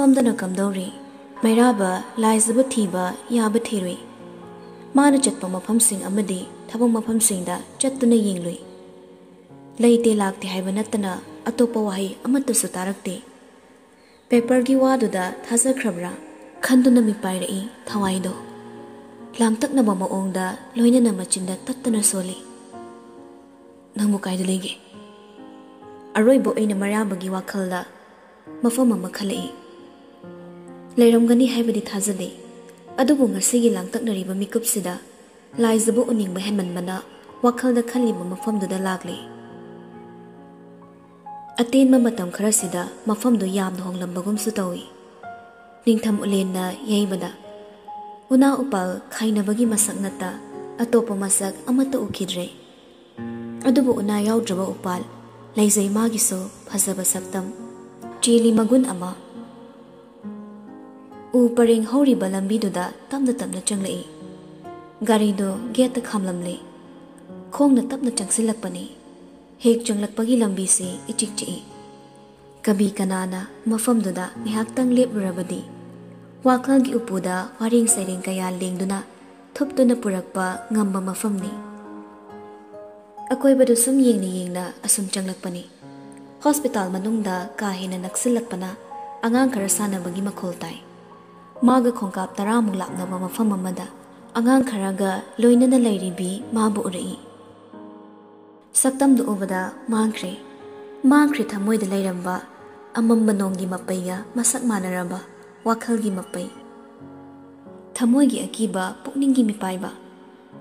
ꯑꯁꯣꯝꯗꯅ ꯀꯝꯗꯧꯔꯤ ꯃꯩꯔꯥꯕ ꯂꯥꯏꯖꯕ ꯊꯤꯕ ꯌꯥꯕ ꯊꯤꯔꯨꯏ ꯃꯥꯅ ꯆꯠꯄ ꯃꯐꯝꯁꯤꯡ ꯑꯃꯗꯤ ꯊꯕꯛ ꯃꯐꯝꯁꯤꯡꯗ ꯆꯠꯇꯨꯅ ꯌꯦꯡꯂꯨꯏ ꯂꯩꯇꯦ ꯂꯥꯛꯇꯦ ꯍꯥꯏꯕ ꯅꯠꯇꯅ ꯑꯇꯣꯞꯄ ꯋꯥꯍꯩ ꯑꯃꯠꯇꯁꯨ ꯇꯥꯔꯛꯇꯦ ꯄꯦꯄꯔꯒꯤ ꯋꯥꯗꯨꯗ ꯊꯥꯖꯈ꯭ꯔꯕ꯭ꯔꯥ ꯈꯟꯗꯨꯅ ꯃꯤꯄꯥꯏꯔꯛꯏ ꯊꯋꯥꯏꯗꯣ ꯂꯥꯡꯇꯛꯅꯕ ꯃꯑꯣꯡꯗ ꯂꯣꯏꯅꯅ ꯃꯆꯤꯟꯗ ꯇꯠꯇꯅ ꯁꯣꯜꯂꯤ ꯅꯪꯕꯨ ꯀꯥꯏꯗ ꯂꯩꯒꯦ ꯑꯔꯣꯏꯕ ꯑꯣꯏꯅ ꯃꯩꯔꯥꯕꯒꯤ ꯋꯥꯈꯜꯗ ꯃꯐꯝ ꯑꯃ ꯈꯜꯂꯛꯏ ꯂꯩꯔꯝꯒꯅꯤ ꯍꯥꯏꯕꯗꯤ ꯊꯥꯖꯗꯦ ꯑꯗꯨꯕꯨ ꯉꯁꯤꯒꯤ ꯂꯥꯡꯇꯛꯅꯔꯤꯕ ꯃꯤꯀꯨꯞꯁꯤꯗ ꯂꯥꯏꯖꯕ ꯎꯅꯤꯡꯕ ꯍꯦꯟꯃꯟꯕꯅ ꯋꯥꯈꯜꯗ ꯈꯜꯂꯤꯕ ꯃꯐꯝꯗꯨꯗ ꯂꯥꯛꯂꯤ ꯑꯇꯦꯟꯕ ꯃꯇꯝ ꯈꯔꯁꯤꯗ ꯃꯐꯝꯗꯨ ꯌꯥꯝꯅ ꯍꯣꯡꯂꯝꯕꯒꯨꯝꯁꯨ ꯇꯧꯏ ꯅꯤꯡꯊꯝ ꯎꯂꯦꯟꯅ ꯌꯩꯕꯗ ꯎꯅꯥ ꯎꯄꯥꯜ ꯈꯥꯏꯅꯕꯒꯤ ꯃꯁꯛ ꯅꯠꯇ ꯑꯇꯣꯞꯄ ꯃꯁꯛ ꯑꯃꯠꯇ ꯎꯈꯤꯗ꯭ꯔꯦ ꯑꯗꯨꯕꯨ ꯎꯅꯥ ꯌꯥꯎꯗ꯭ꯔꯕ ꯎꯄꯥꯜ ꯂꯩꯖꯩ ꯃꯥꯒꯤꯁꯨ ꯐꯖꯕ ꯁꯛꯇꯝ ꯆꯦꯜꯂꯤ ꯃꯒꯨꯟ ꯑꯃ ꯎ ꯄꯔꯦꯡ ꯍꯧꯔꯤꯕ ꯂꯝꯕꯤꯗꯨꯗ ꯇꯞꯅ ꯇꯞꯅ ꯆꯪꯂꯛꯏ ꯒꯥꯔꯤꯗꯣ ꯒꯦꯠꯇ ꯈꯥꯝꯂꯝꯂꯦ ꯈꯣꯡꯅ ꯇꯞꯅ ꯆꯪꯁꯤꯜꯂꯛꯄꯅꯤ ꯍꯦꯛ ꯆꯪꯂꯛꯄꯒꯤ ꯂꯝꯕꯤꯁꯤ ꯏꯆꯤꯛ ꯆꯤꯛꯏ ꯀꯕꯤ ꯀꯅꯥꯅ ꯃꯐꯝꯗꯨꯗ ꯉꯥꯏꯍꯥꯛꯇꯪ ꯂꯦꯞꯂꯨꯔꯕꯗꯤ ꯋꯥꯈꯜꯒꯤ ꯎꯄꯨꯗ ꯋꯥꯔꯦꯡ ꯁꯩꯔꯦꯡ ꯀꯌꯥ ꯂꯦꯡꯗꯨꯅ ꯊꯨꯞꯇꯨꯅ ꯄꯨꯔꯛꯄ ꯉꯝꯕ ꯃꯐꯝꯅꯤ ꯑꯀꯣꯏꯕꯗꯨ ꯁꯨꯝ ꯌꯦꯡꯅ ꯌꯦꯡꯅ ꯑꯁꯨꯝ ꯆꯪꯂꯛꯄꯅꯤ ꯍꯣꯁꯄꯤꯇꯥꯜ ꯃꯅꯨꯡꯗ ꯀꯥ ꯍꯦꯟꯅ ꯅꯛꯁꯤꯜꯂꯛꯄꯅ ꯑꯉꯥꯡ ꯈꯔ ꯁꯥꯟꯅꯕꯒꯤ ꯃꯈꯣꯜ ꯇꯥꯏ ꯃꯥꯒ ꯈꯣꯡꯀꯥꯞ 10ꯃꯨꯛ ꯂꯥꯞꯅꯕ ꯃꯐꯝ ꯑꯃꯗ ꯑꯉꯥꯡ ꯈꯔꯒ ꯂꯣꯏꯅꯅ ꯂꯩꯔꯤꯕꯤ ꯃꯥꯕꯨ ꯎꯔꯛꯏ ꯁꯛꯇꯝꯗꯨ ꯎꯕꯗ ꯃꯥꯡꯈ꯭ꯔꯦ ꯊꯃꯣꯏꯗ ꯂꯩꯔꯝꯕ ꯑꯃꯝꯕ ꯅꯣꯡꯒꯤ ꯃꯄꯩꯒ ꯃꯁꯛ ꯃꯥꯟꯅꯔꯕ ꯋꯥꯈꯜꯒꯤ ꯃꯄꯩ ꯊꯃꯣꯏꯒꯤ ꯑꯀꯤꯕ ꯄꯨꯛꯅꯤꯡꯒꯤ ꯃꯤꯄꯥꯏꯕ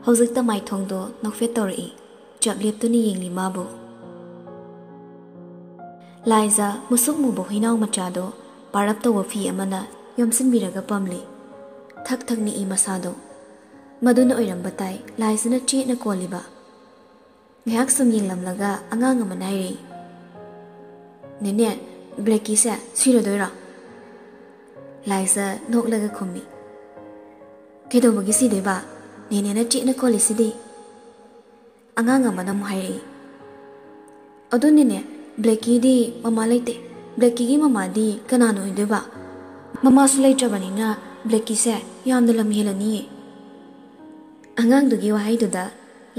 ꯍꯧꯖꯤꯛꯇ ꯃꯥꯏꯊꯣꯡꯗꯣ ꯅꯣꯛꯐꯦꯠ ꯇꯧꯔꯛꯏ ꯆꯞ ꯂꯦꯞꯇꯨꯅ ꯌꯦꯡꯂꯤ ꯃꯥꯕꯨ ꯂꯥꯏꯖ ꯃꯨꯁꯨꯛ ꯃꯨꯕ ꯍꯨꯏꯅꯥꯎ ꯃꯆꯥꯗꯣ ꯄꯥꯔꯞ ꯇꯧꯕ ꯐꯤ ꯑꯃꯅ ꯌꯣꯝꯁꯤꯟꯕꯤꯔꯒ ꯄꯝꯂꯤ ꯊꯛ ꯊꯛ ꯅꯤꯛꯏ ꯃꯁꯥꯗꯣ ꯃꯗꯨꯅ ꯑꯣꯏꯔꯝꯕ ꯇꯥꯏ ꯂꯥꯏꯖꯅ ꯆꯦꯠꯅ ꯀꯣꯜꯂꯤꯕ ꯉꯥꯏꯍꯥꯛ ꯁꯨꯝ ꯌꯦꯡꯂꯝꯂꯒ ꯑꯉꯥꯡ ꯑꯃꯅ ꯍꯥꯏꯔꯛꯏ ꯅꯦꯅꯦ ꯕ꯭ꯂꯦꯛꯀꯤꯁꯦ ꯁꯤꯔꯗꯣꯏꯔꯣ ꯂꯥꯏꯖ ꯅꯣꯛꯂꯒ ꯈꯨꯝꯃꯤ ꯀꯩꯗꯧꯕꯒꯤ ꯁꯤꯗꯣꯏꯕ ꯅꯦꯅꯦꯅ ꯆꯦꯠꯅ ꯀꯣꯜꯂꯤꯁꯤꯗꯤ ꯑꯉꯥꯡ ꯑꯃꯅ ꯑꯃꯨꯛ ꯍꯥꯏꯔꯛꯏ ꯑꯗꯨꯅꯤꯅꯦ ꯕ꯭ꯂꯦꯛꯀꯤꯗꯤ ꯃꯃꯥ ꯂꯩꯇꯦ ꯕ꯭ꯂꯦꯛꯀꯤꯒꯤ ꯃꯃꯥꯗꯤ ꯀꯅꯥꯅ ꯑꯣꯏꯗꯣꯏꯕ ꯃꯃꯥꯁꯨ ꯂꯩꯇ꯭ꯔꯕꯅꯤꯅ ꯕ꯭ꯂꯦꯛꯀꯤꯁꯦ ꯌꯥꯝꯅ ꯂꯝ ꯍꯦꯜꯂꯅꯤꯌꯦ ꯑꯉꯥꯡꯗꯨꯒꯤ ꯋꯥꯍꯩꯗꯨꯗ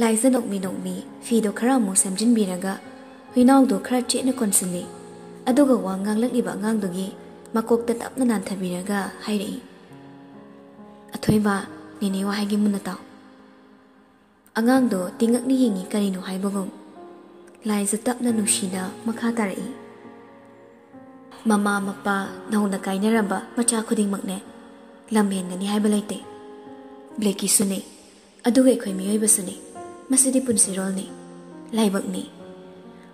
ꯂꯥꯏꯖ ꯅꯣꯛꯃꯤ ꯐꯤꯗꯣ ꯈꯔ ꯑꯃꯨꯛ ꯁꯦꯝꯖꯤꯟꯕꯤꯔꯒ ꯍꯨꯏꯅꯥꯎꯗꯣ ꯈꯔ ꯆꯦꯠꯅ ꯀꯣꯟꯁꯤꯜꯂꯤ ꯑꯗꯨꯒ ꯋꯥ ꯉꯥꯡꯂꯛꯂꯤꯕ ꯑꯉꯥꯡꯗꯨꯒꯤ ꯃꯀꯣꯛꯇ ꯇꯞꯅ ꯅꯥꯟꯊꯕꯤꯔꯒ ꯍꯥꯏꯔꯛꯏ ꯑꯊꯣꯏꯕ ꯅꯦꯅꯦ ꯋꯥꯍꯩꯒꯤ ꯃꯨꯟꯅ ꯇꯥꯎ ꯑꯉꯥꯡꯗꯣ ꯇꯤꯡꯉꯛꯅ ꯌꯦꯡꯉꯤ ꯀꯔꯤꯅꯣ ꯍꯥꯏꯕꯒꯨꯝ ꯂꯥꯏꯖ ꯇꯞꯅ ꯅꯨꯡꯁꯤꯅ ꯃꯈꯥ ꯇꯥꯔꯛꯏ ꯃꯃꯥ ꯃꯄꯥ ꯅꯧꯅ ꯀꯥꯏꯅꯔꯕ ꯃꯆꯥ ꯈꯨꯗꯤꯡꯃꯛꯅꯦ ꯂꯝ ꯍꯦꯟꯒꯅꯤ ꯍꯥꯏꯕ ꯂꯩꯇꯦ ꯕ꯭ꯂꯦꯛꯀꯤꯁꯨꯅꯤ ꯑꯗꯨꯒ ꯑꯩꯈꯣꯏ ꯃꯤꯑꯣꯏꯕꯁꯨꯅꯤ ꯃꯁꯤꯗꯤ ꯄꯨꯟꯁꯤꯔꯣꯜꯅꯤ ꯂꯥꯏꯕꯛꯅꯤ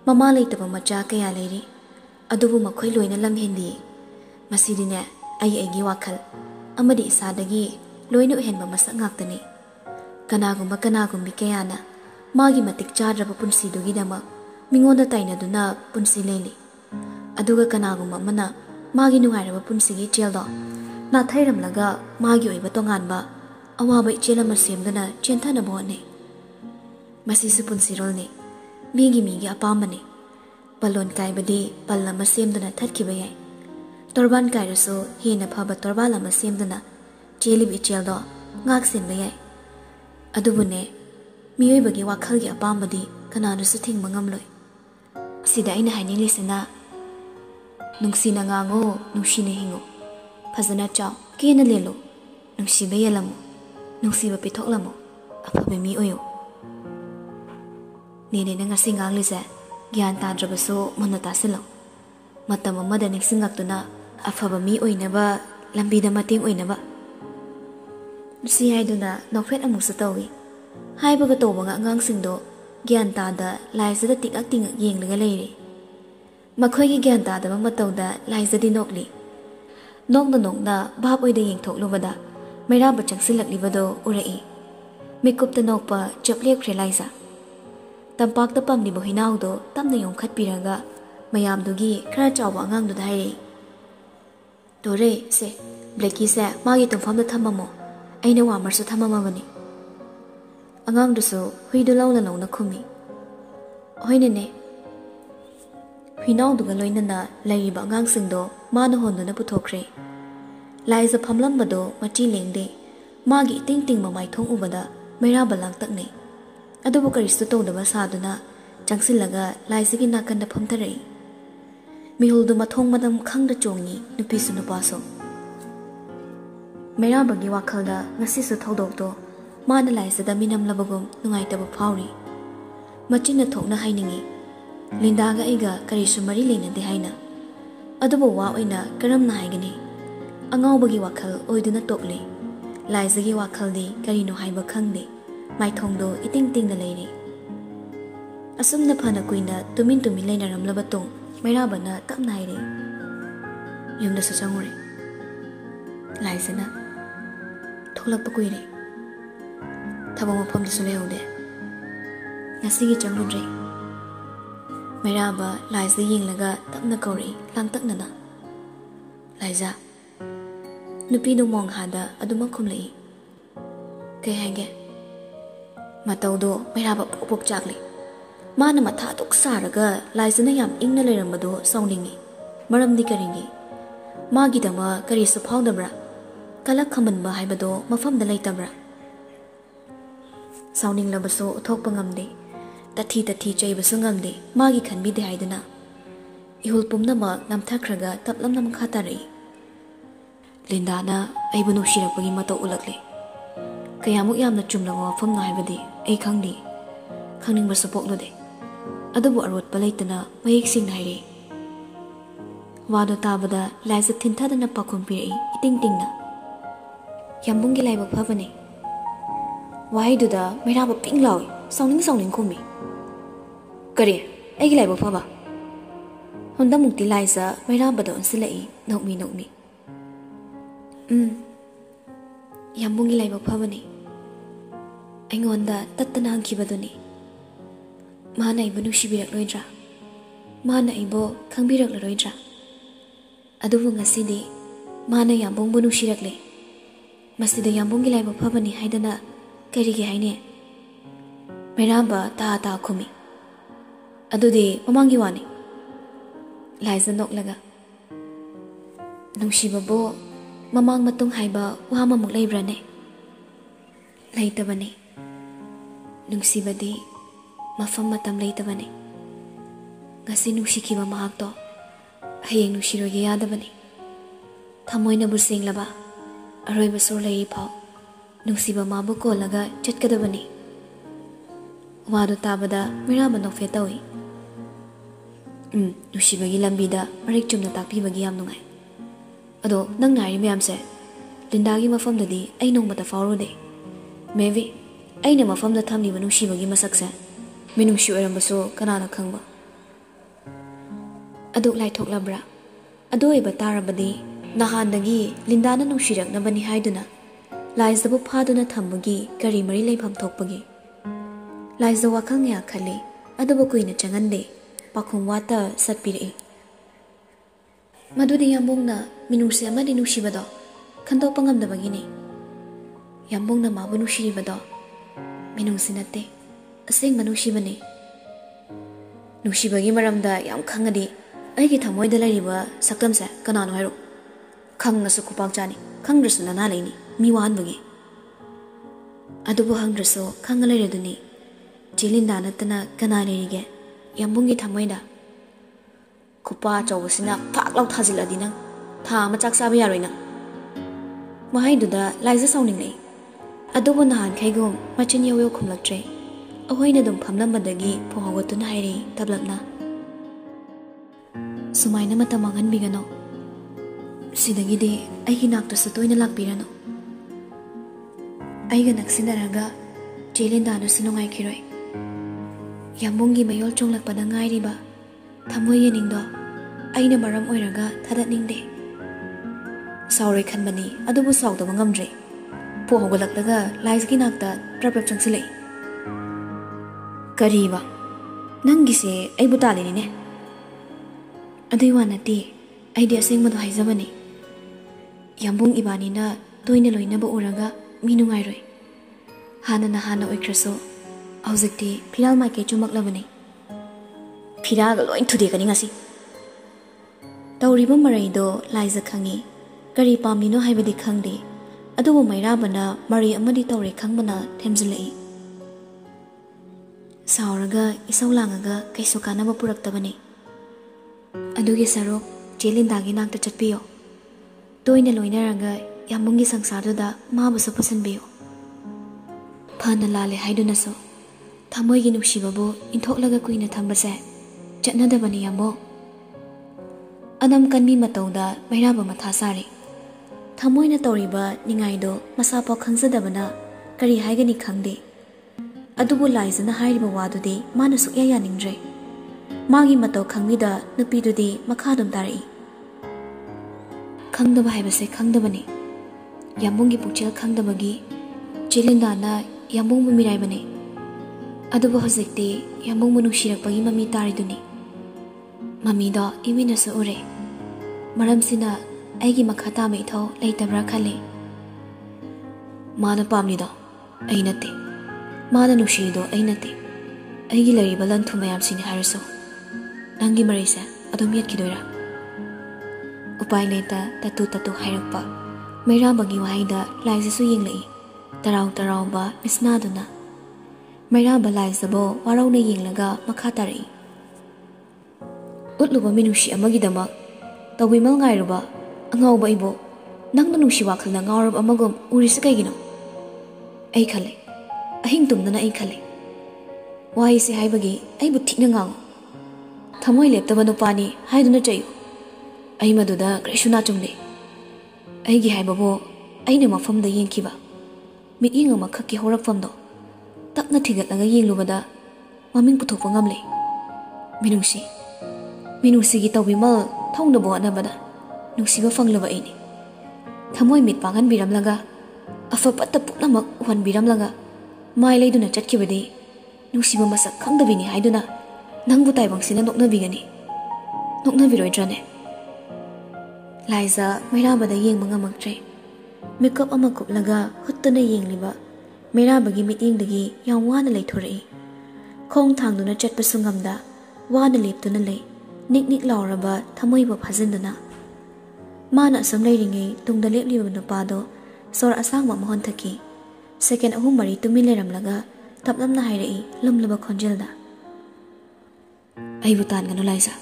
ꯃꯃꯥ ꯂꯩꯇꯕ ꯃꯆꯥ ꯀꯌꯥ ꯂꯩꯔꯤ ꯑꯗꯨꯕꯨ ꯃꯈꯣꯏ ꯂꯣꯏꯅ ꯂꯝ ꯍꯦꯟꯗꯤꯌꯦ ꯃꯁꯤꯗꯤꯅꯦ ꯑꯩꯒꯤ ꯋꯥꯈꯜ ꯑꯃꯗꯤ ꯏꯁꯥꯗꯒꯤ ꯂꯣꯏꯅ ꯑꯣꯏꯍꯟꯕ ꯃꯁꯛ ꯉꯥꯛꯇꯅꯤ ꯀꯅꯥꯒꯨꯝꯕꯤ ꯀꯌꯥꯅ ꯃꯥꯒꯤ ꯃꯇꯤꯛ ꯆꯥꯗ꯭ꯔꯕ ꯄꯨꯟꯁꯤꯗꯨꯒꯤꯗꯃꯛ ꯃꯤꯉꯣꯟꯗ ꯇꯥꯏꯅꯗꯨꯅ ꯄꯨꯟꯁꯤ ꯂꯦꯜꯂꯤ ꯑꯗꯨꯒ ꯀꯅꯥꯒꯨꯝꯕ ꯑꯃꯅ ꯃꯥꯒꯤ ꯅꯨꯡꯉꯥꯏꯔꯕ ꯄꯨꯟꯁꯤꯒꯤ ꯏꯆꯦꯜꯗꯣ ꯅꯥꯊꯩꯔꯝꯂꯒ ꯃꯥꯒꯤ ꯑꯣꯏꯕ ꯇꯣꯉꯥꯟꯕ ꯑꯋꯥꯕ ꯏꯆꯦꯜ ꯑꯃ ꯁꯦꯝꯗꯨꯅ ꯆꯦꯟꯊꯅꯕ ꯍꯣꯠꯅꯩ ꯃꯁꯤꯁꯨ ꯄꯨꯟꯁꯤꯔꯣꯜꯅꯤ ꯃꯤꯒꯤ ꯑꯄꯥꯝꯕꯅꯤ ꯄꯜꯂꯣꯟ ꯀꯥꯏꯕꯗꯤ ꯄꯜ ꯑꯃ ꯁꯦꯝꯗꯨꯅ ꯊꯠꯈꯤꯕ ꯌꯥꯏ ꯇꯣꯔꯕꯥꯟ ꯀꯥꯏꯔꯁꯨ ꯍꯦꯟꯅ ꯐꯕ ꯇꯣꯔꯕꯥꯟ ꯑꯃ ꯁꯦꯝꯗꯨꯅ ꯆꯦꯜꯂꯤꯕ ꯏꯆꯦꯜꯗꯣ ꯉꯥꯛ ꯁꯦꯟꯕ ꯌꯥꯏ ꯑꯗꯨꯕꯨꯅꯦ ꯃꯤꯑꯣꯏꯕꯒꯤ ꯋꯥꯈꯜꯒꯤ ꯑꯄꯥꯝꯕꯗꯤ ꯀꯅꯥꯅꯁꯨ ꯊꯤꯡꯕ ꯉꯝꯂꯣꯏ ꯁꯤꯗ ꯑꯩꯅ ꯍꯥꯏꯅꯤꯡꯂꯤꯁꯤꯅ ꯅꯨꯡꯁꯤꯅ ꯉꯥꯡꯉꯨ ꯅꯨꯡꯁꯤꯅ ꯍꯤꯡꯉꯨ ꯐꯖꯅ ꯆꯥꯎ ꯀꯦꯅ ꯂꯦꯜꯂꯨ ꯅꯨꯡꯁꯤꯕ ꯌꯦꯜꯂꯝꯃꯨ ꯅꯨꯡꯁꯤꯕ ꯄꯤꯊꯣꯛꯂꯝꯃꯨ ꯑꯐꯕ ꯃꯤ ꯑꯣꯏꯌꯨ ꯅꯦꯅꯦꯅ ꯉꯁꯤ ꯉꯥꯡꯂꯤꯁꯦ ꯒ꯭ꯌꯥꯟ ꯇꯥꯗ꯭ꯔꯕꯁꯨ ꯃꯨꯟꯅ ꯇꯥꯁꯤꯜꯂꯨ ꯃꯇꯝ ꯑꯃꯗ ꯅꯤꯡꯁꯤꯡꯉꯛꯇꯨꯅ ꯑꯐꯕ ꯃꯤ ꯑꯣꯏꯅꯕ ꯂꯝꯕꯤꯗ ꯃꯇꯦꯡ ꯑꯣꯏꯅꯕ ꯁꯤ ꯍꯥꯏꯗꯨꯅ ꯅꯣꯛꯐꯦꯠ ꯑꯃꯨꯛꯁꯨ ꯇꯧꯏ ꯍꯥꯏꯕꯒ ꯇꯧꯕꯒ ꯑꯉꯥꯡꯁꯤꯡꯗꯣ ꯒ꯭ꯌꯥꯟ ꯇꯥꯗ ꯂꯥꯏꯖꯗ ꯇꯤꯡꯉꯛ ꯌꯦꯡꯂꯒ ꯂꯩꯔꯤ ꯃꯈꯣꯏꯒꯤ ꯒ꯭ꯌꯥꯟ ꯇꯥꯗꯕ ꯃꯇꯧꯗ ꯂꯥꯏꯖꯗꯤ ꯅꯣꯛꯂꯤ ꯅꯣꯛꯅ ꯚꯥꯞ ꯑꯣꯏꯗ ꯌꯦꯡꯊꯣꯛꯂꯨꯕꯗ ꯃꯩꯔꯥꯕ ꯆꯪꯁꯤꯜꯂꯛꯂꯤꯕꯗꯣ ꯎꯔꯛꯏ ꯃꯤꯀꯨꯞꯇ ꯅꯣꯛꯄ ꯆꯞ ꯂꯦꯞꯈ꯭ꯔꯦ ꯂꯥꯏꯖ ꯇꯝꯄꯥꯛꯇ ꯄꯝꯂꯤꯕ ꯍꯨꯏꯅꯥꯎꯗꯣ ꯇꯞꯅ ꯌꯣꯝꯈꯠꯄꯤꯔꯒ ꯃꯌꯥꯝꯗꯨꯒꯤ ꯈꯔ ꯆꯥꯎꯕ ꯑꯉꯥꯡꯗꯨꯗ ꯍꯥꯏꯔꯛꯏ ꯇꯣꯔꯦ ꯁꯦ ꯕ꯭ꯂꯦꯛꯀꯤꯁꯦ ꯃꯥꯒꯤ ꯇꯨꯝꯐꯝꯗ ꯊꯝꯃꯝꯃꯣ ꯑꯩꯅ ꯋꯥꯃꯔꯁꯨ ꯊꯝꯃꯝꯃꯕꯅꯤ ꯑꯉꯥꯡꯗꯨꯁꯨ ꯍꯨꯏꯗꯨ ꯂꯧꯅ ꯈꯨꯝꯃꯤ ꯍꯣꯏꯅꯦꯅꯦ Huinaudunga loinana layriba angangsingdo mana honduna puthokre. Laiza phamlambado machi lengde magi ting ting mamai thong ubada Mairaba langtakne. Adubu karistu tawdaba saduna changsillaga laisigi nakanda phamtharei. Mihuldu mathong madam khangda chongi nupisu nupaso. Mairabagi wakhalda ngasisu thodokto mana laisada minamlabagum nungaitaba phawri. Machina thokna hainingi. Lindaga aiga karisu mari leinade haina. Adubu wa oina karamna haigani. Angawbagi wakhal oiduna tokle. Laisagi wakhaldi karino haiba khangde. Maithongdo iting ting na leiri. Asumna phana kuina tumin leinaramlaba tong Mairabana tapna haire. Yumda sa changure. Laisana tholakpa kuire. Thaba mafamda su lehaude. Ngasigi changrudre. Mairaba Laisa yinglaga tapna kauri langtaknana. Laisa nupido mong hada aduma khumlei. Kay haige mataudo Mairaba pok chakli. Mana matha tok saraga Laisa na yam ingna leirambado sauningi. Maramdi karingi. Magi dama kari su phawdabra. Kalak khamanba haibado mafamda leitabra. Sauning labaso uthokpa ngamde. Tathi chaibasu ngamde magi khanbide haidana. Ihul pumnama namthakraga taplamna makhatari. Lindana aibu nushirapagi matau ulakle. Kayamuk yamna chumlanga wafamna haibadi ai khangdi. Khangning basapoklude. Adubu arwatpa leitana mayek singna haire. Wado tabada Laisa thinthadana pakhum pirei iting tingna. Yambungi laiba phavane. Waiduda Mairaba ping lawi sauning khumi. Kare aigi laiba phaba. Honda mukti Laisa Mairabada onsilai nokmi. Yambungi laiba phavane. Aingonda tattana hangkibaduni. Mana aibu nushibirak loidra. Mana aibu khangbirak loidra. Adubu ngasidi mana yambungbu nushirakle. Masida yambungi laiba phavani haidana karigi haine. Mairaba ta khumi. Adudi mamangi wani. Laisa noklaga. Nungsibabo mamang matung haiba wama muk leibrane. Leitabane. Nungsibadi mafam matam leitabane. Ngasi nungsikiba mahakto hayeng nungsiroge yadabane. Thamoina bursenglaba aroiba sur leiri phau nungsiba mabu kolaga chatkadabane. Wado tabada Mairaba nokfe tawi. Nusibagi lambida marik chumna takpibagi yam nungai. Ado nang nari mayamse Lindagi mafamdadi ai nongmata fawrude. Maybe aina mafamda thamliba nusibagi masakse minungsi oirambaso kanana khangba. Adu laithoklabra. Adu iba tarabadi nahandagi Lindana nungsiraknabani haiduna Laisabu phaduna thambagi kari mari leifam thokpagi. Laisa wakhang ya khali adubu kuina changande pakhum wata satpiri. Madudi yambungna minungsi amadi nusibado khandokpa ngamdabagini. Yambungna mabu nusiribado minungsi natte asengba nusibane. Nusibagi maramda yam khangadi aigi thamoida lairiba saklamse kanano hairo. Khangnasu kupak chani khangrasu nana leini mi wanbagi. Adubu hangrasu khangalereduni Jilinda natana kanarige yambungi thamoida. Kupa chawsina phak law thajiladi nang tha machak sabe yaroina. Mahaiduda Laisa sauningai. Adubu nahan khaigum machin yoyo khumlaktre. Ahoina dum phamlambadagi phogotuna hairi tablapna. Sumaina matamangan bigano. Sidagide aigi nakta satoina lakpirano. Aiga naksinaraga Jilinda nasunungai kiroi. Yambungi mayol chonglakpada ngairiba thamoi yeningdo aina maram oiraga thadatningde. Sauri khanbani adubu saudaba ngamdre. Po hogolaklaga Laisagi nakta prap changsilei. Kariba nangise aibu talinine. Adui wanati aidi asengmado haijabani. Yambung ibanina toina loinaba uraga minungairoi. Hana oikraso Auzikti Piral Maike Chumaklabani. Piraga loin thudekani ngasi. तौरीबा मरैदो लाइजा खंगी करी पामिनो हाइबदि खंगदे अदुबो मैराबना मरै अमदि तौरे खंगबना थेमजिलई सावरगा इसौ लांगगा कैसो कानबा पुरक्तबने अदुगे सरोक चेलिंदागी नाक्ता चटपियो तोइना लोइनारगा यामुंगी संसारदुदा माबसु पुसनबियो फना लाले हाइदुनसो थमोइगी नुक्सिबबो इंथोक्लगा कुइना थंबसे चटनदबने यामो अनम कन्मी मतौदा मैराबा मथा सारे थमोइना तौरिबा निंगाइदो मसापा खंगजदबना करी हाइगनी खंगदे अदुबो लाइजना हाइरिबा वादुदे माना सुक्या यानिंग्रे मागी मतौ खंगमिदा नुपीदुदे मखादुम तारई खंगदबा हाइबसे खंगदबने यामुंगी पुक्चेल खंगदबगी चेलिंदाना यामुंबु मिराइबने अदुबो हजिक्ते यामुंबु नुक्सिरकपगी ममी तारिदुनी ममीदो इमिनसु उरे मरमसिना अैगी मखा तामे इथौ लेइतब्रा खले माना पामनिदो अै नते माना नुक्सिदो अै नते अैगी लरिबा लंथु मयामसिनि हारसो नंगी मरैसे अदुम यतखिदोइरा उपाय लेता ततु ततु हाइरकपा मैराबगी वाइदा लाइजसु यिंगलई तराउ तराउबा मिसनादुना मैराबा लाइजबो वारौना यिंगलगा मखा तारई उतलुबा मिनुषि अमगिदमक तौबिमल गाइरुबा अंगाउबा इबो नंगना नुषि वाखलना गाउरब अमगम उरिसे कैगिनो ऐ खले अहिंग तुमदना ऐ खले वाइसे हाइबगी ऐबु थिकना गांगो थमोइ लेप्तबा नुपानी हाइदुना चयु ऐ मदुदा कृष्णा चुंगदे ऐगी हाइबबो ऐना मफमदा येंखिबा मियिंग अमा खक्की होरकफमदो तपना थिगतलगा येंगलुबदा ममिंग पुथोकपा ngamle मिनुसीगी तौबिमल थौनबो अनबदा नुसीबा फंगलबा ऐनी थमोइ मिट पांगन बिरमलगा अफपत्त पुनमक उहन बिरमलगा माइ लेदुना चटखिबदे नुसीबा मसक खंगदबिनी हाइदुना नंगबु ताइबंगसिना नोकनबिगनी नोकनबिरोइद्राने लाइजा मैराबदा येंगबा ngamaktre मेकअप अमा कुपलगा हुत्तना येंगलिबा मैराबगी मिटिंगदगी याम वाना लेथोरई खोंग थांगदुना चटपसु ngamda वाना लेपतुना ले निक निक लाउरबा थमोइबो फाजिंदना माना असम लेरिङै तुंगदा लेपलिबा नुपादो सोर असांगबा मोहन थकी सेकेंड अहुम मरी तुमिन लेरमलगा तपलमना हाइरई लुमलबा खोंजेलदा अइबु तानगनु लाइजा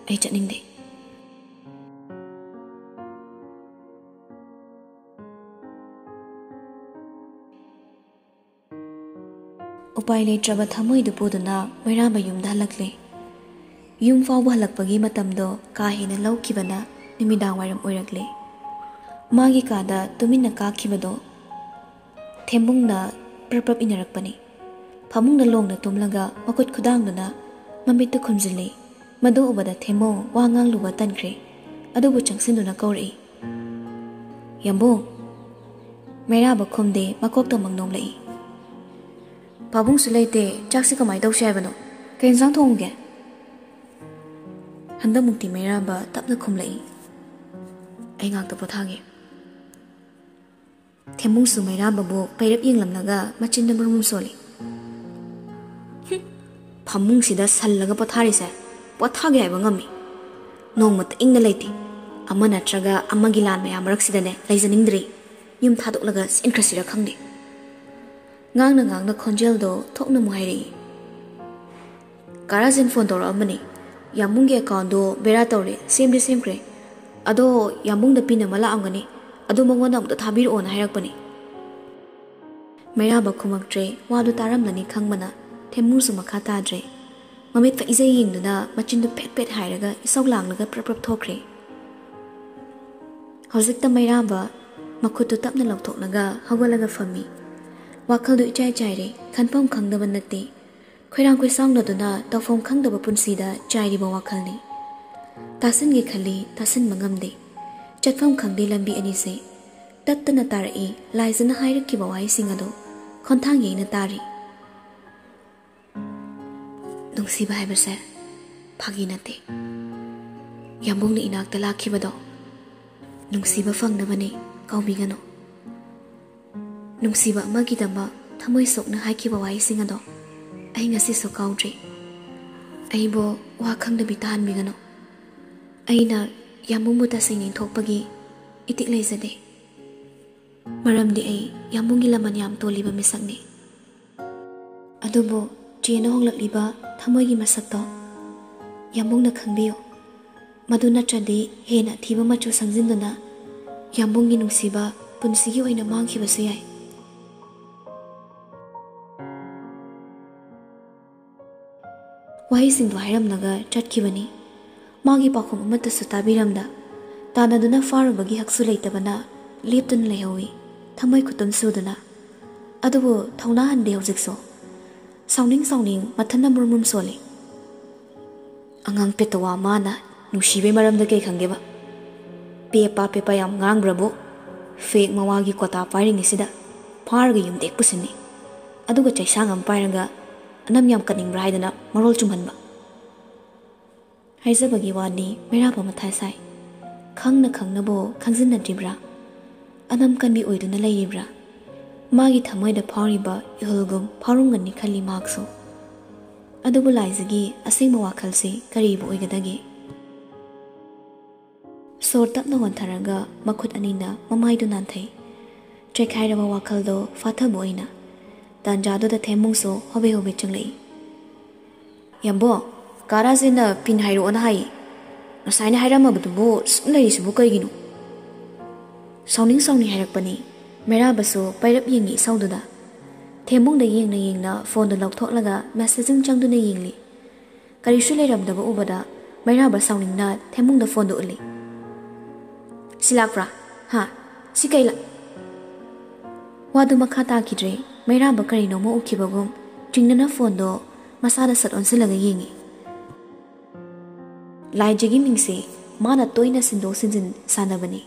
अइ चटनिंगदे उपाय लेत्रबा थमोइदु पुदुना मैराबा युमदा हलक्ले युम फाउबा हलक्पगी मतमदो का हेना लौखिबना निमिदांग वाइरम ओइरक्ले मागी कादा तुमिन्ना काखिबदो थेम्बुंगना प्रप्रप इनरकपनी फमुंगना लोंगना तुमलगा मकुट खुदांगदुना ममित्तु खुमजिले मदो उबदा थेमो वांगांग लुबा तनख्रे अदुबु चंगसिन्दुना कौरई यम्बो मैराबा खुमदे मकोक्ता मंगनोमलई पाबुंग सुलेते चाक्सी कमाई तौसे हाइबनो कै इंजांग थोंगे हंदा मुक्ति मैराबा तपना खुमलई ऐ गाक्ता पोथागे थेमुंगसु मैराबाबो पैरप येंगलमलगा मचिन्दा मरुम सोली फमुंगसिदा सल्लगा पोथारिसे पोथागे हाइबा ngami नोंगमत इंगना लेति अमा नत्रगा अमागी लान मया मरक्सिदने लेजनिंगद्री yum थादोक्लगा सिनख्रसिरा खंगदे ngang na khonjel do thokna muhairi karazin phone tor amani yamung ge account do bera tore same kre ado yamung da pin mala amgani ado mangona am ta thabir on hairak pani mera ba khumak tre wadu taram lani khangmana themu su makha ta dre mamit fa izai yingduna machin du pet hairaga isok langlaga prap thokre hojik ta mera ba makhutu tapna lokthoknaga hawalaga fami वाखल दु इचाई चाइरे खनफम खंगदबा नते खोइरांग कोइ सांगनदुना तौफम खंगदबा पुनसीदा चाइरिबा वाखलनि तासिनगे खली तासिन मंगमदे चटफम खंगदे लंबी अनिसे तत्तना तारई लाइजना हाइरकिबा वाइसिंग अदो खोंथांग येना तारी नुंसीबा हाइबसे फागी नते यामुंगनि इनाक्ता लाखिबदो नुंसीबा फंगदबने काउबिगनो नुंसीबा अमगिदमा थमोइ सोकना हाइकिबा वाइसिंग अदो अइ ngasi Cowdrey अइबो वा खंगदबि ताहनबिगनो अइना ꯌꯥꯝꯕꯨꯡꯕꯨ ꯇꯁꯦꯡꯅ ꯊꯣꯛꯄꯒꯤ ꯏꯇꯤꯛ ꯂꯩꯖꯗꯦ ꯃꯔꯝꯗꯤ ꯑꯩ ꯌꯥꯝꯕꯨꯡꯒꯤ ꯂꯃꯟ ꯌꯥꯝ ꯇꯣꯜꯂꯤꯕ ꯃꯤꯁꯛꯅꯤ ꯑꯗꯨꯕꯨ ꯆꯦꯅ ꯍꯣꯡꯂꯛꯂꯤꯕ ꯊꯃꯣꯏꯒꯤ ꯃꯁꯛꯇꯣ ꯌꯥꯝꯕꯨꯡꯅ ꯈꯪꯕꯤꯌꯨ ꯃꯗꯨ ꯅꯠꯇ꯭ꯔꯗꯤ ꯍꯦꯟꯅ ꯑꯊꯤꯕ ꯃꯆꯨ ꯁꯪꯖꯤꯟꯗꯨꯅ ꯌꯥꯝꯕꯨꯡꯒꯤ ꯅꯨꯡꯁꯤꯕ ꯄꯨꯟꯁꯤꯒꯤ ꯑꯣꯏꯅ ꯃꯥꯡꯈꯤꯕꯁꯨ ꯌꯥꯏ ꯋꯥꯍꯩꯁꯤꯡꯗꯨ ꯍꯥꯏꯔꯝꯂꯒ ꯆꯠꯈꯤꯕꯅꯤ मागी पाखुम अमत्तसु ताबिरमदा तानादुना फारुबगी हक्सु लेतबना लेप्तुना लेहौई थमै खुतुम सुदुना अदुबु थौना हन्दे हौजिकसो साउनिंग मथन्ना मुरमुम सोले अंगांग पेतवा माना नुसिबे मरमदा के खंगेबा पेपा याम ngangrabo फेक मवागी कोता पारिंगिसिदा फारगा युमदेक पुसिनी अदुगा चैसांगम पाइरंगा अनम याम कनिंग्रा हाइदना मरोल चुमहनबा हाइजबगी वानी मेराबा मथा साइ खंगना खंगनबो खंजिनद्रिब्रा अनम कनबी ओइदुना लेइब्रा मागी थमैदा फारिबा इहलगुम फारुंगनि खली माक्सो अदुबु लाइजगी असेंबा वाखलसे करीबो ओइगदगे सोर तपना वंथरगा मखुत अनिना ममाइदु नांथै चेखाइरबा वाखलदो फाथबो ओइना तांजादुदा थेमुंगसो होबे होबे चंगलई यम्बो काराजेना पिन हाइरोना हाइ नसाइना हाइरामबदुबो सुम लैरिसुबु कइगिनु साउनिंग हाइरकपनि मेराबसो पैरप येंगी सौदुदा थेमुंगदा येंगना फोनदो लौथोकलगा मेसेजिंग चंगदुना येंगली करिसु लेरमदबो उबदा मेराबा साउनिंगना थेमुंगदा फोनदो उली सिलाक्रा हा सिकैला वादु मखा ताकिद्रे मेराबा करिनोमो उखिबगुम चिंगना फोनदो मसादा सट ओनसिलगा येंगी लाइजगी मिंगसे माना तोइना सिंदो सिंजिन सानबनी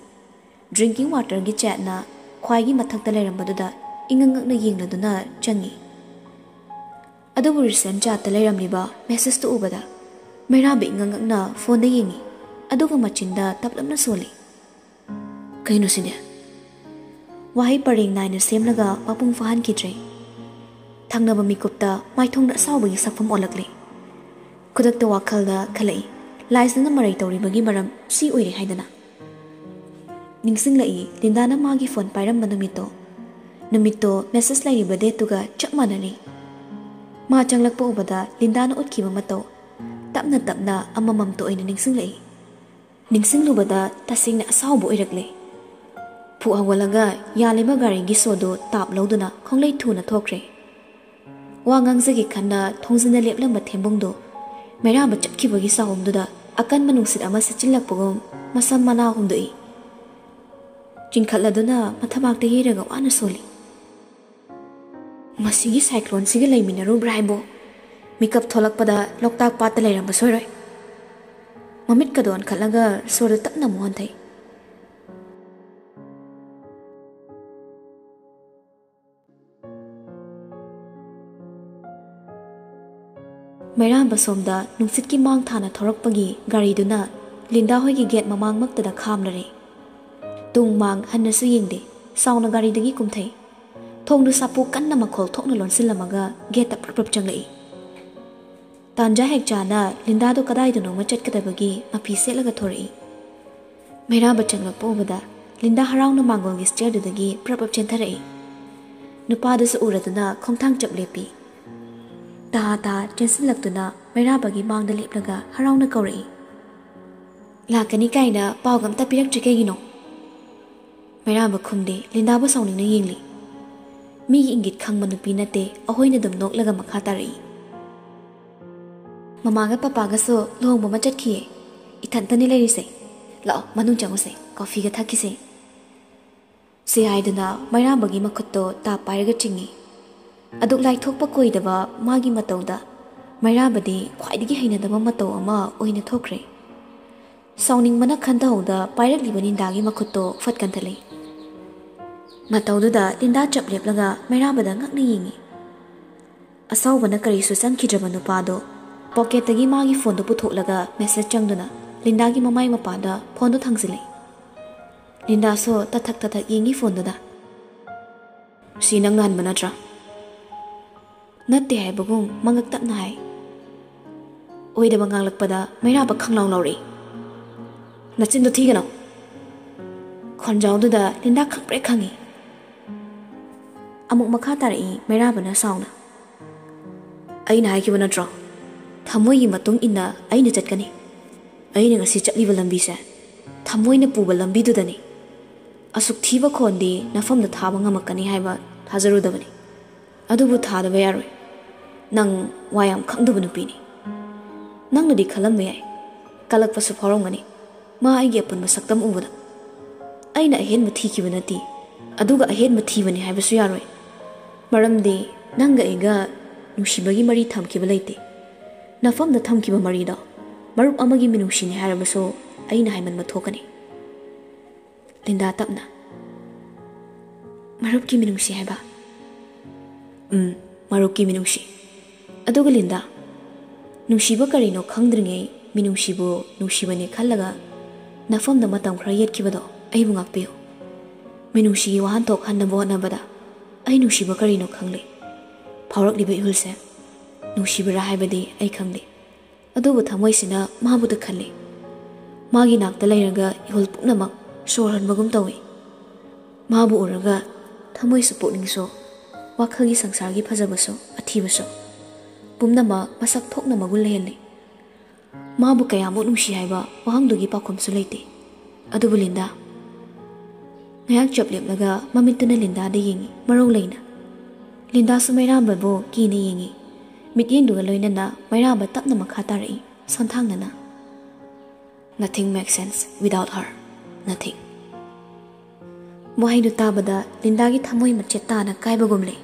ड्रिंकिंग वाटर गी चैटना ख्वाइगी मथक्ता लेरमबदुदा इंगंगना येंगलदुना चंगी अदुबु रिसेंट चाटता लेरमलिबा मेसेज तो उबदा मेराबे इंगंगना फोन दा येंगी अदुगा मचिंदा तपलमना सोली कइनो सिने वाही परेंग नाइना सेमलगा मपुंग फहान किद्रे थंगनबा मिकुप्ता माइथोंदा सावबगी सकफम ओलकले खुदक्ता वाखलदा खलई लाइसना मरै तौरिबगी मरम सी ओइरे हाइदना निंगसिंगलई लिंदाना मागी फोन पाइरम नुमितो मेसेज लाइरिबा डेटुगा चप मानरी मा चंगलकपो उबदा लिंदाना उठखिबा मतौ तपना अममम तो ओइना निंगसिंगलुबदा तसिंगना असावबो ओइरकले फु हवलगा यालेबा गारिगी सोदो ताप लौदुना खोंगलै थुना थोखरे वा ngangjagi खन्ना थोंजिना लेपलंबा थेंबुंगदो मेराबा चटखिबगी सावमदुदा अकन मनुसित अमा सचिल्लकपगुम मसम मना हुंदई चिंखलदुना मथबाकते येरगा वाना सोली मसिगी साइक्लोन सिगे लैमिनरु ब्राइबो मिकअप थोलकपदा लोकताक पाता लेरंबा सोरय ममित कदोन खलगा सोर तपना मोहनथै मेराबा सोमदा नुंसितकी मांग थाना थोरकपगी गारीदुना लिंदा होइगी गेट ममांग मक्तदा खामलरे तुंग मांग हन्नसु येंगदे साउना गारीदगी कुमथै थोंगदु सापु कन्ना मखोल थोकना लोनसिलमगा गेट प्रप्रप चंगलई तांजा हेकचाना लिंदादो कदाइदनो मचटकदबगी मफी सेलगा थोरई मेराबा चंगलपो उबदा लिंदा हराउना मांगोलगी स्टेयरदुदगी प्रप्रप चेंथरई नुपादसु उरदुना खोंथांग चपलेपी ता चेंसिलक्तुना मेराबगी मांगदा लेपलगा हराउना कौरई लाकनी काइना पावगमता पिरक्ट्रि कैगिनो मेराबा खुमदे लिंदाबा साउनिंगना येंगली मी इंगित खंगबा नुपी नते अहोइना दम नोकलगा मखा तारई ममागा पापागासो लोंगबा मा चटखिए इथंतने लेरिसे लाओ मनु चंगुसे कॉफीगा थकिसे से हाइदना मेराबगी मखुत्तो ता पाइरगा चिंगी अदुक लाइथोकपा कोइदबा मागी मतौदा मेराबदी ख्वाइदगी हैनदबा मतौ अमा ओइना थोखरे साउनिंग मना खंतहौदा पाइरकलिबा लिंदागी मखुत्तो फटकंथले मतौदुदा लिंदा चपलेपलगा मेराबदा ngakna yingi asawbana karisu changkhidraba nupado pocketagi magi phone do puthoklaga message changduna lindagi mamai mapada phone do thangsile linda so tathak yingi phone do da sinang nan banatra नत्ते है बगुम मंगक तपना है ओइदबा nganglakpada मेराबा खंगलाव लौरे नचिंदो थीगनो खनजाउदुदा लिंदा खंप्रे खंगी अमुक मखा तारई मैराबना साउना अइना हाइकिब नत्रो थमोइगी मतुंग इन्ना अइना चटकनी अइना ngasi चटलिबा लंबी से थमोइना पुबा लंबी दुदनी असुक थीबा खोंदी नफम the थाबा ngमकनी हाइबा थाजरुदबनी अदुबु थादबा यारोय नंग वायाम खंगदबु नुपीनी नंगनदी खलम याय कलकपसु फौरंगनी मा आइगे अपन मसक्तम उबदा अइना अहेन मथीकिबा नती अदुगा अहेन मथीबनी हाइबसु यारोय मरमदी नंगा एगा नुसिबगी मरी थमकिबा लैते नफम द थमकिबा मरीदो मरुप अमगी मिनुसिनी हाइरबसु अइना हाइमन मथोकनी लिंदा तपना मरुप की मिनुसी हाइबा मरुप की मिनुसी अदुगा लिंदा नुसिबा करिनो खंगद्रिङै मिनुसिबो नुसिबने खल्लगा नफम द मतम खरा येतकिबदो अइबु ngakpiyo मिनुसी वाहनथोक हन्नबो होनबदा अइ नुसिबा करिनो खंगले फावरकलिबा इहुलसे नुसिबरा हाइबदि अइ खंगले अदुबु थमोइसिना माबुद खल्ले मागी नाक्ता लैरगा इहुल पुनमक सोर हनबगुम तवे माबु उरगा थमोइसु पुनिंगसो वाखलगी संसारगी फजबसो अथीबसो पुमनमा मसक थोकना मगुल लेहले माबु कयामो नुसी हाइबा वाहंगदुगी पाखुमसु लेते अदुबु लिंदा ngayak chaplepnaga mamituna linda de yingi marau leina linda su mairamba bo kini yingi mityeng duga loina na mairamba tapna makha tarai sonthang na nothing makes sense without her nothing mohai du tabada linda gi thamoi macheta na kaiba gumle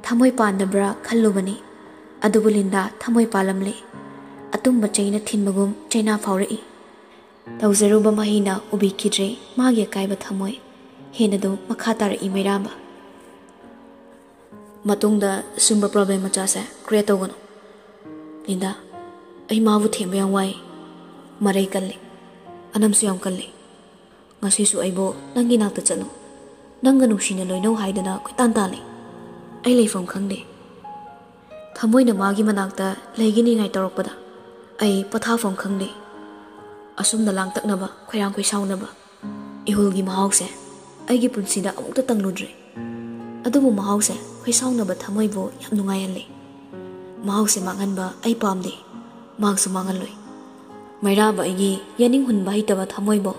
thamoi pandabra khallubani adubu linda thamoi palamle atumba chaina thinbagum chaina fauri tawzeruba mahina ubi kidre magi kaiba thamoi हेनदो मखा तारई मैराबा मतुंगदा Sumba problem मचा से create तौगनो लिंदा अइ माबु थेंबा याम Y मरै कल्ले अनमसु याम कल्ले ngasisu aibo nangi nakta chalo nanga nusina loino haidana khoitan tale ai leifam khangde thamoina magi manakta leigini ngai torokpada ai pathafam khangde asumna langtaknaba khoirang khoi saunaba ihulgi mahawse अगी पुनसीदा अमुक्ता तंगलुद्रे अदुबु महाउसे खै साउनबा थमैबो याम नुंगायले महाउसे मांगनबा अइ पामदे मांगसु मांगनलोय मैराबा अगी यानिंग हुनबा हितबा थमैबो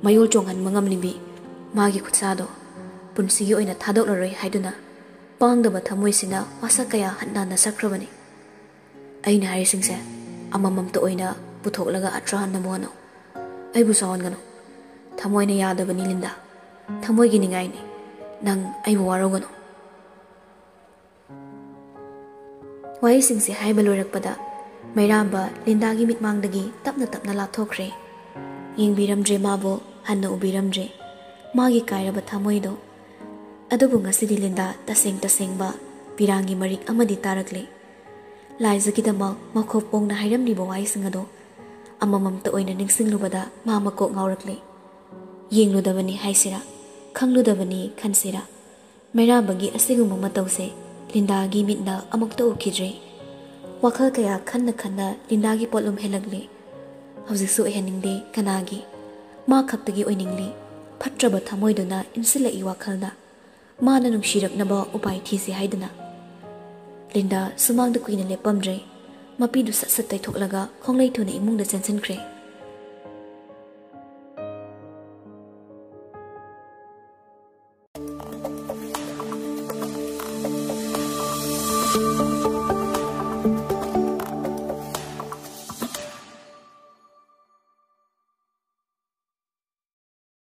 मयोल चोंगन मंगमलिबि मागी खुतसादो पुनसीगी ओइना थादोकलरोय हाइदुना पांगदबा थमैसिना वासा कया हन्ना नसख्रबनि अइना हारिसिंगसे अमममतो ओइना पुथोकलगा अत्रा हन्नबोनो अइबु सावनगनो थमैना यादबनि लिंदा थमोइगी निगाइनी नंग अइबु वारोगनो वाइसिंगसे हाइबा लोरकपदा मैराबा लिंदागी मिटमांगदगी तपना तपना लाथोखरे येंगबिरमद्रे माबो हन्ना उबिरमद्रे मागी कायरबा थमोइदो अदुबु ngasiदी लिंदा तसेंग तसेंगबा पिरांगी मरिक अमदि तारकले लाइजगिदमा मखोप पोंगना हाइरमनिबो वाइसिंगदो अमममता ओइना निंगसिंगलुबदा मामको ngawrakle येंगलुदबनी हाइसिरा खंगलुदबनी खनसिरा मैराबगी असिगुम मतौसे लिंदागी मिटना अमक्ता उखिद्रे वखल कया खन्ना खन्ना लिंदागी पोलुम हेलगले हौजिसु एहनिंगदे कनागी मा खक्तगी ओइनिंगली फट्रब थमोइदुना इनसिलई वखलदा माना नुंगशिरकनबा उपाय थीसे हाइदना लिंदा सुमांगद कुइना लेपमद्रे मपीदु सत्सत तैथोकलगा खोंगलै थुना इमुंगदा चेंसनख्रे